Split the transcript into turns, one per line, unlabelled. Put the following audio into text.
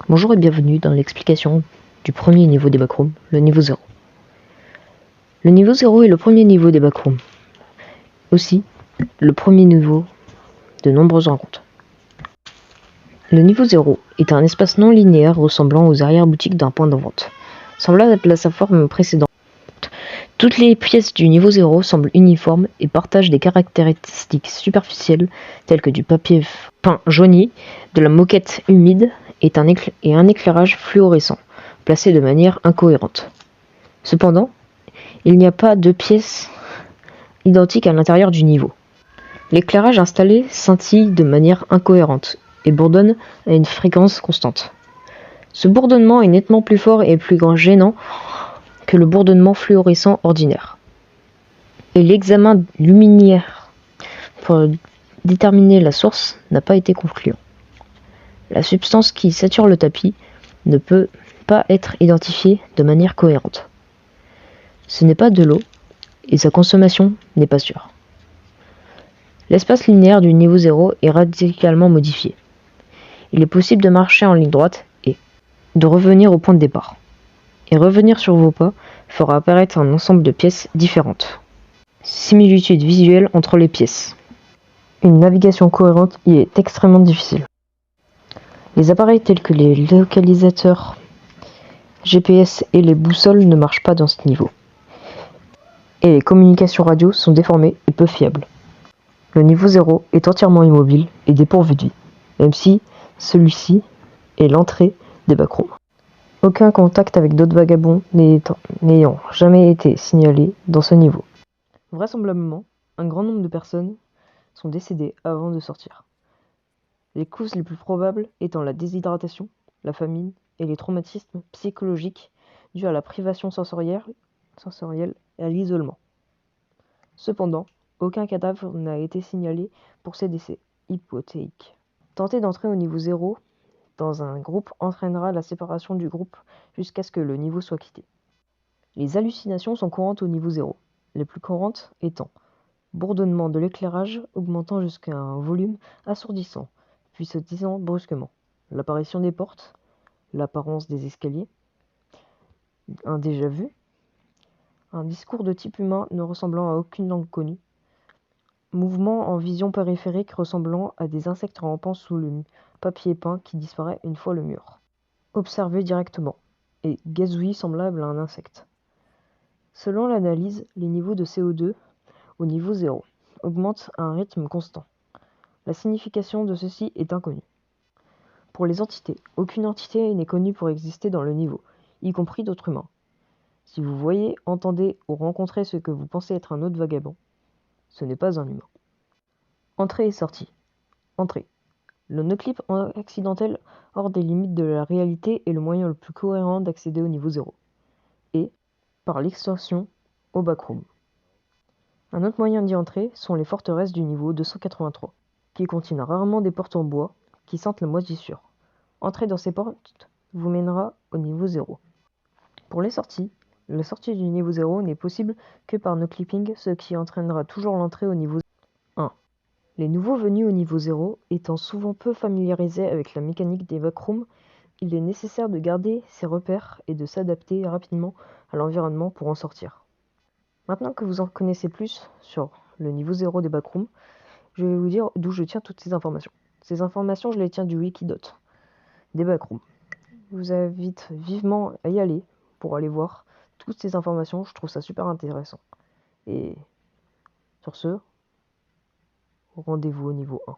Bonjour et bienvenue dans l'explication du premier niveau des backrooms, le niveau 0. Le niveau 0 est le premier niveau des backrooms. Aussi, le premier niveau de nombreuses rencontres. Le niveau 0 est un espace non linéaire ressemblant aux arrière-boutiques d'un point de vente, semblable à sa forme précédente. Toutes les pièces du niveau 0 semblent uniformes et partagent des caractéristiques superficielles telles que du papier peint jauni, de la moquette humide et un éclairage fluorescent, placé de manière incohérente. Cependant, il n'y a pas de pièces identiques à l'intérieur du niveau. L'éclairage installé scintille de manière incohérente et bourdonne à une fréquence constante. Ce bourdonnement est nettement plus fort et plus gênant que le bourdonnement fluorescent ordinaire. Et l'examen luminaire pour déterminer la source n'a pas été concluant. La substance qui sature le tapis ne peut pas être identifiée de manière cohérente. Ce n'est pas de l'eau et sa consommation n'est pas sûre. L'espace linéaire du niveau 0 est radicalement modifié. Il est possible de marcher en ligne droite et de revenir au point de départ. Et revenir sur vos pas fera apparaître un ensemble de pièces différentes. Similitude visuelle entre les pièces. Une navigation cohérente y est extrêmement difficile. Les appareils tels que les localisateurs GPS et les boussoles ne marchent pas dans ce niveau. Et les communications radio sont déformées et peu fiables. Le niveau 0 est entièrement immobile et dépourvu de vie, même si celui-ci est l'entrée des backrooms. Aucun contact avec d'autres vagabonds n'ayant jamais été signalé dans ce niveau. Vraisemblablement, un grand nombre de personnes sont décédées avant de sortir. Les causes les plus probables étant la déshydratation, la famine et les traumatismes psychologiques dus à la privation sensorielle et à l'isolement. Cependant, aucun cadavre n'a été signalé pour ces décès hypothétiques. Tenter d'entrer au niveau 0 dans un groupe entraînera la séparation du groupe jusqu'à ce que le niveau soit quitté. Les hallucinations sont courantes au niveau 0, les plus courantes étant bourdonnement de l'éclairage augmentant jusqu'à un volume assourdissant, puis se taisant brusquement, l'apparition des portes, l'apparence des escaliers, un déjà-vu, un discours de type humain ne ressemblant à aucune langue connue, mouvement en vision périphérique ressemblant à des insectes rampant sous le papier peint qui disparaît une fois le mur. Observé directement, et gazouillis semblable à un insecte. Selon l'analyse, les niveaux de CO2 au niveau 0 augmentent à un rythme constant. La signification de ceci est inconnue. Pour les entités, aucune entité n'est connue pour exister dans le niveau, y compris d'autres humains. Si vous voyez, entendez ou rencontrez ce que vous pensez être un autre vagabond, ce n'est pas un humain. Entrée et sortie. Entrée. Le no-clip accidentel hors des limites de la réalité est le moyen le plus cohérent d'accéder au niveau 0. Et, par l'extension, au backroom. Un autre moyen d'y entrer sont les forteresses du niveau 283, qui contiennent rarement des portes en bois qui sentent la moisissure. Entrer dans ces portes vous mènera au niveau 0. Pour les sorties, la sortie du niveau 0 n'est possible que par no-clipping, ce qui entraînera toujours l'entrée au niveau 1. Les nouveaux venus au niveau 0 étant souvent peu familiarisés avec la mécanique des backrooms, il est nécessaire de garder ses repères et de s'adapter rapidement à l'environnement pour en sortir. Maintenant que vous en connaissez plus sur le niveau 0 des backrooms, je vais vous dire d'où je tiens toutes ces informations. Ces informations, je les tiens du Wikidot des backrooms. Je vous invite vivement à y aller pour aller voir toutes ces informations. Je trouve ça super intéressant. Et sur ce, rendez-vous au niveau 1.